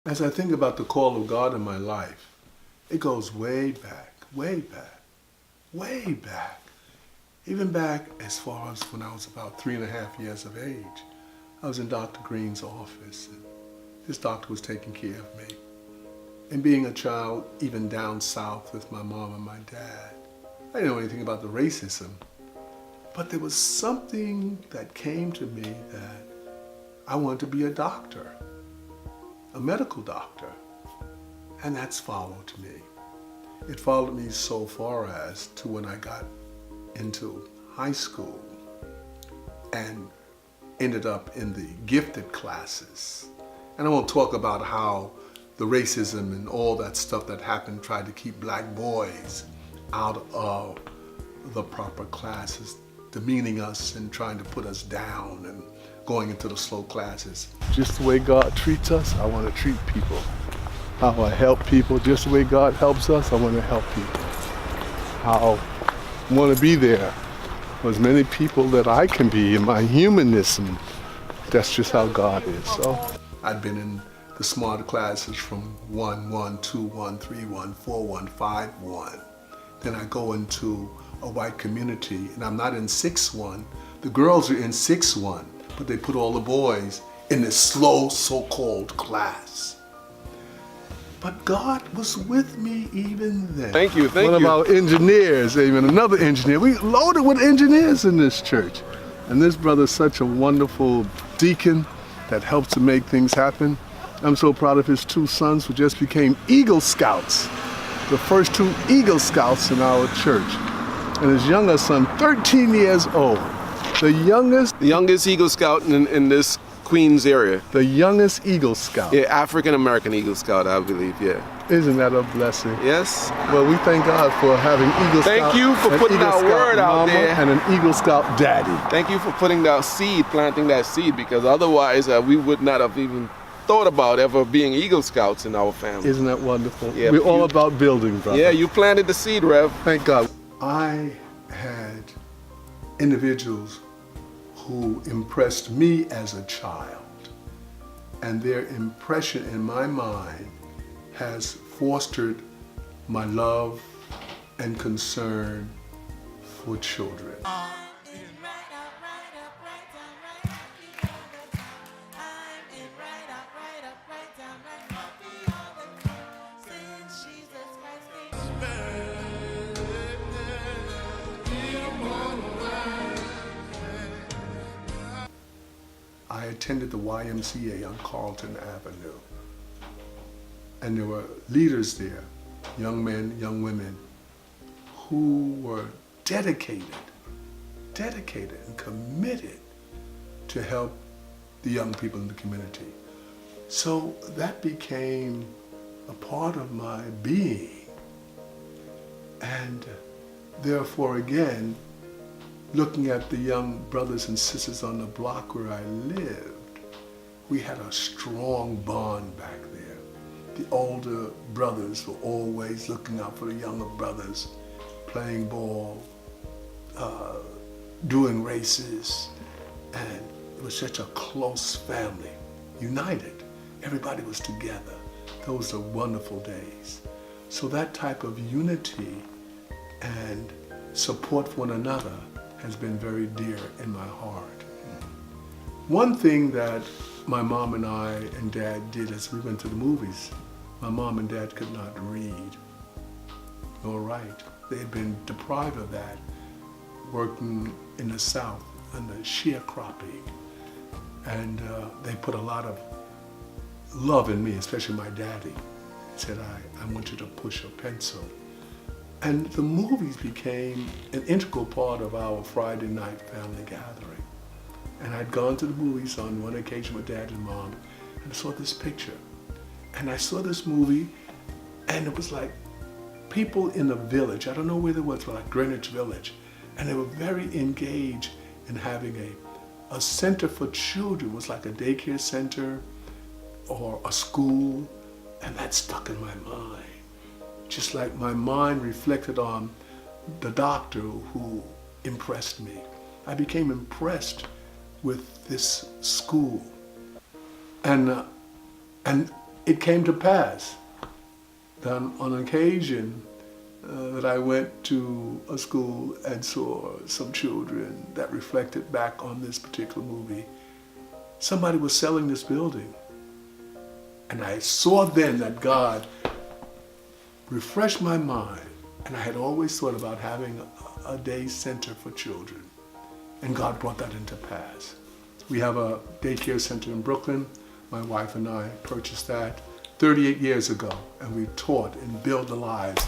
As I think about the call of God in my life, it goes way back, way back, way back. Even back as far as when I was about 3.5 years of age. I was in Dr. Green's office, and this doctor was taking care of me. And being a child, even down south with my mom and my dad, I didn't know anything about the racism. But there was something that came to me that I wanted to be a doctor, a medical doctor. And that's followed me. It followed me so far as to when I got into high school and ended up in the gifted classes. And I won't talk about how the racism and all that stuff that happened tried to keep black boys out of the proper classes, demeaning us and trying to put us down and going into the slow classes. Just the way God treats us, I want to treat people. How I help people, just the way God helps us, I want to help people. How I want to be there for as many people that I can be in my humanness, and that's just how God is. So I've been in the smarter classes from 1, 1, 2, 1, 3, 1, 4, 1, 5, 1. Then I go into a white community, and I'm not in 6-1. The girls are in 6-1, but they put all the boys in this slow so-called class. But God was with me even then. Thank you. One of our engineers, even another engineer. We loaded with engineers in this church. And this brother's such a wonderful deacon that helps to make things happen. I'm so proud of his 2 sons who just became Eagle Scouts. The first 2 Eagle Scouts in our church. And his younger son, 13 years old. The youngest Eagle Scout in this Queens area. The youngest Eagle Scout. Yeah, African American Eagle Scout, I believe, yeah. Isn't that a blessing? Yes. Well, we thank God for having Eagle Scout. Thank you for putting that word out there. And an Eagle Scout daddy. Thank you for putting that seed, planting that seed, because otherwise we would not have even thought about ever being Eagle Scouts in our family. Isn't that wonderful? Yeah, we're all about building, brother. Yeah, you planted the seed, Rev. Thank God. I had individuals who impressed me as a child, and their impression in my mind has fostered my love and concern for children. I attended the YMCA on Carlton Avenue, and there were leaders there, young men, young women, who were dedicated and committed to help the young people in the community. So that became a part of my being. And therefore, again, looking at the young brothers and sisters on the block where I lived, we had a strong bond back there. The older brothers were always looking out for the younger brothers, playing ball, doing races, and it was such a close family, united. Everybody was together. Those are wonderful days. So that type of unity and support for one another has been very dear in my heart. One thing that my mom and I and Dad did as we went to the movies, my mom and Dad could not read nor write. They had been deprived of that working in the South under sharecropping. And they put a lot of love in me, especially my daddy. He said, I want you to push a pencil. And the movies became an integral part of our Friday night family gathering. And I'd gone to the movies on one occasion with Dad and Mom, and I saw this picture. And I saw this movie, and it was like people in a village, I don't know where they was, but like Greenwich Village, and they were very engaged in having a center for children. It was like a daycare center or a school, and that stuck in my mind. Just like my mind reflected on the doctor who impressed me. I became impressed with this school. And it came to pass that on occasion that I went to a school and saw some children that reflected back on this particular movie. Somebody was selling this building. And I saw then that God refreshed my mind. And I had always thought about having a day center for children. And God brought that into pass. We have a daycare center in Brooklyn. My wife and I purchased that 38 years ago. And we taught and built the lives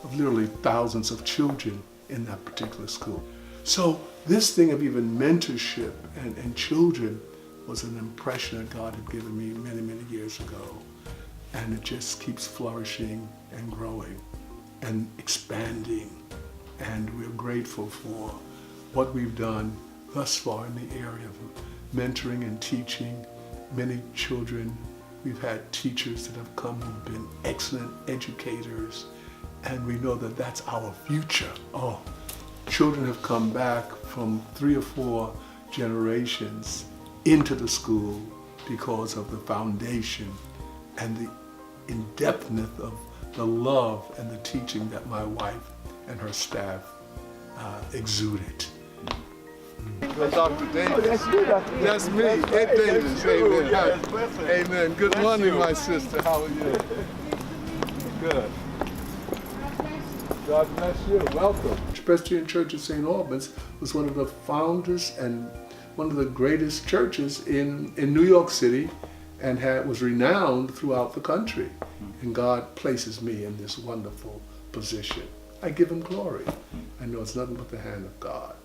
of literally thousands of children in that particular school. So this thing of even mentorship and children was an impression that God had given me many, many years ago. And it just keeps flourishing and growing and expanding. And we're grateful for what we've done thus far in the area of mentoring and teaching many children. We've had teachers that have come who've been excellent educators, and we know that that's our future. Oh, children have come back from 3 or 4 generations into the school because of the foundation and the in-depthness of the love and the teaching that my wife and her staff exuded. Dr. Davis. Oh, that's you, Dr. Davis. That's me, Ed Davis. Amen. Yes, amen. Good that's morning, you. My sister. How are you? Good. God bless you. Welcome. Presbyterian Church of St. Albans was one of the founders and one of the greatest churches in New York City, and was renowned throughout the country. And God places me in this wonderful position. I give him glory. I know it's nothing but the hand of God.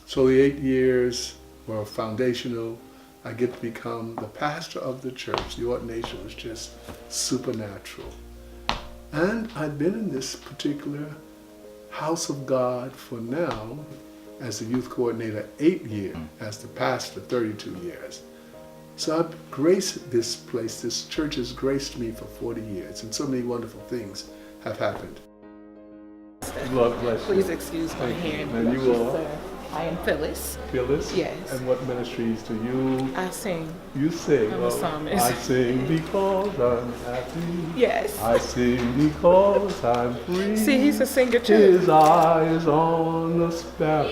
So the 8 years were foundational. I get to become the pastor of the church. The ordination was just supernatural. And I've been in this particular house of God for now, as the youth coordinator, 8 years, as the pastor, 32 years. So I've graced this place. This church has graced me for 40 years, and so many wonderful things have happened. Lord bless you. Please excuse my hand. And you are? I am Phyllis. Phyllis? Yes. And what ministries do you? I sing. You sing? I'm a psalmist. I sing because I'm happy. Yes. I sing because I'm free. See, he's a singer too. His eyes on the sparrow.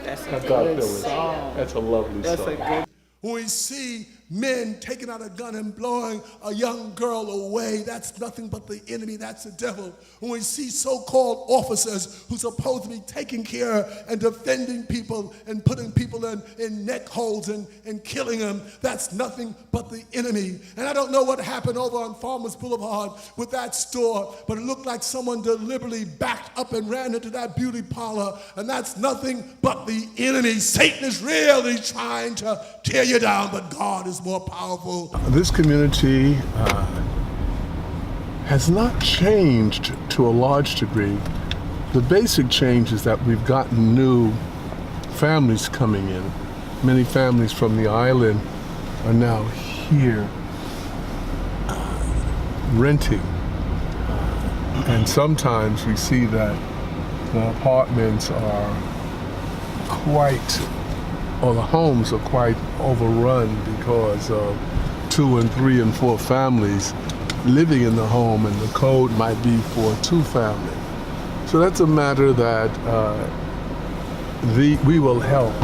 That's a good song. That's a lovely song. That's a good. When we see men taking out a gun and blowing a young girl away, that's nothing but the enemy, that's the devil. When we see so-called officers who are supposed to be taking care and defending people and putting people in neck holes and killing them, that's nothing but the enemy. And I don't know what happened over on Farmers Boulevard with that store, but it looked like someone deliberately backed up and ran into that beauty parlor, and that's nothing but the enemy. Satan is really trying to tear you down, but God is more powerful. This community has not changed to a large degree. The basic change is that we've gotten new families coming in. Many families from the island are now here renting. And sometimes we see that the apartments are or the homes are quite overrun because of 2 and 3 and 4 families living in the home, and the code might be for 2 families. So that's a matter that we will help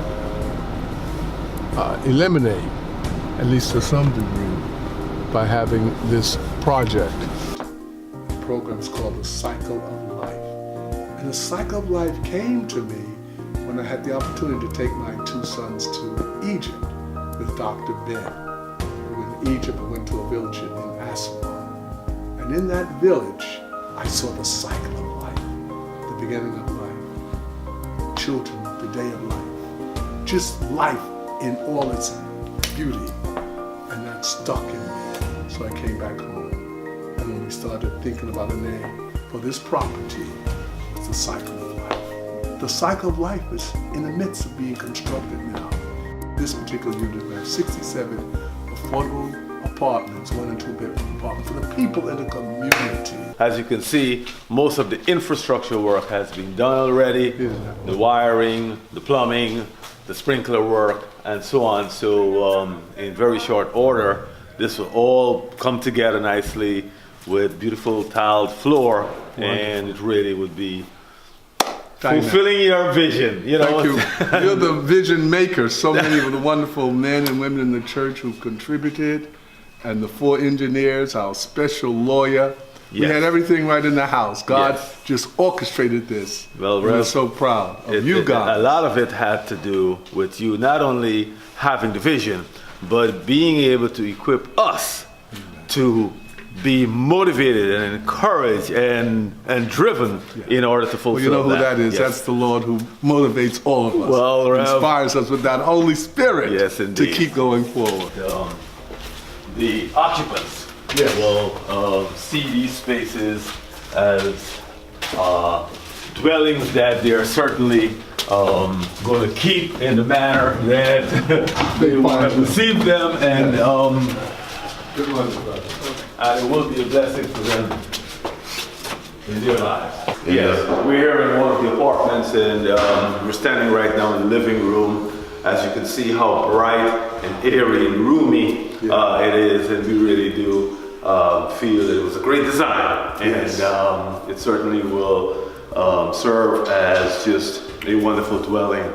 eliminate, at least to some degree, by having this project. The program is called The Cycle of Life. And the Cycle of Life came to me when I had the opportunity to take my 2 sons to Egypt with Dr. Ben. We were in Egypt, I went to a village in Aswan. And in that village, I saw the cycle of life, the beginning of life, children, the day of life, just life in all its beauty. And that stuck in me. So I came back home. And when we started thinking about a name for this property, it's the cycle of life. The cycle of life is in the midst of being constructed now. This particular unit has 67 affordable apartments, 1 and 2 bedroom apartments for the people in the community. As you can see, most of the infrastructure work has been done already. The wiring, the plumbing, the sprinkler work, and so on. So in very short order, this will all come together nicely with beautiful tiled floor, and it really would be fulfilling your vision. You know, Thank you. You're the vision maker. So many of the wonderful men and women in the church who contributed, and the 4 engineers, our special lawyer. We Yes. had everything right in the house. God Yes. just orchestrated this. Well, we're Rev, so proud of you a guys. lot of it had to do with you not only having the vision, but being able to equip us to be motivated and encouraged and driven in order to fulfill Well, you know who that is? Yes. That's the Lord who motivates all of us. Well, Rev, inspires us with that Holy Spirit Yes, to indeed. keep going forward. The occupants Yes. will see these spaces as dwellings that they are certainly going to keep in the manner that they want to receive them, and Good one, brother. it will be a blessing for them in their lives. Yes, we're here in one of the apartments, and we're standing right now in the living room. As you can see how bright and airy and roomy it is, and we really do feel that it was a great design, and it certainly will serve as just a wonderful dwelling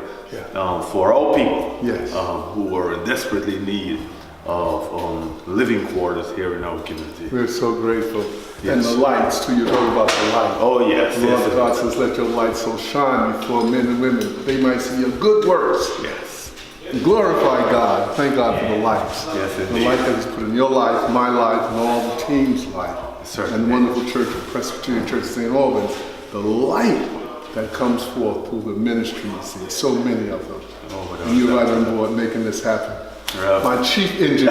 for all people Yes. who are in desperately need of living quarters here in our community. We're so grateful. Yes. And the lights, too. You heard about the light. Oh yes, The Lord yes, God says, let your light so shine before men and women, that they might see your good works. yes. And glorify God. Thank God for the lights. Yes, the indeed. light that is put in your life, my life, and all the team's life. Certainly. And the wonderful church of Presbyterian Church of St. Albans. The light that comes forth through the ministries. There's so many of them. And you're right on board making this happen. Yeah. My chief engineer.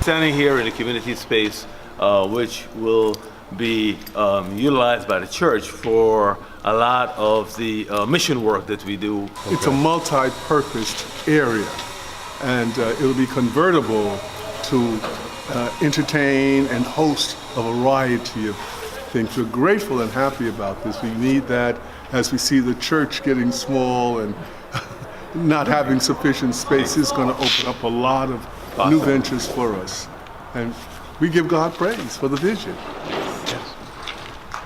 Standing here in the community space, which will be utilized by the church for a lot of the mission work that we do. It's a multi-purposed area, and it'll be convertible to entertain and host a variety of things. We're grateful and happy about this. We need that as we see the church getting small and not having sufficient space. It's going to open up a lot of new ventures for us. And we give God praise for the vision.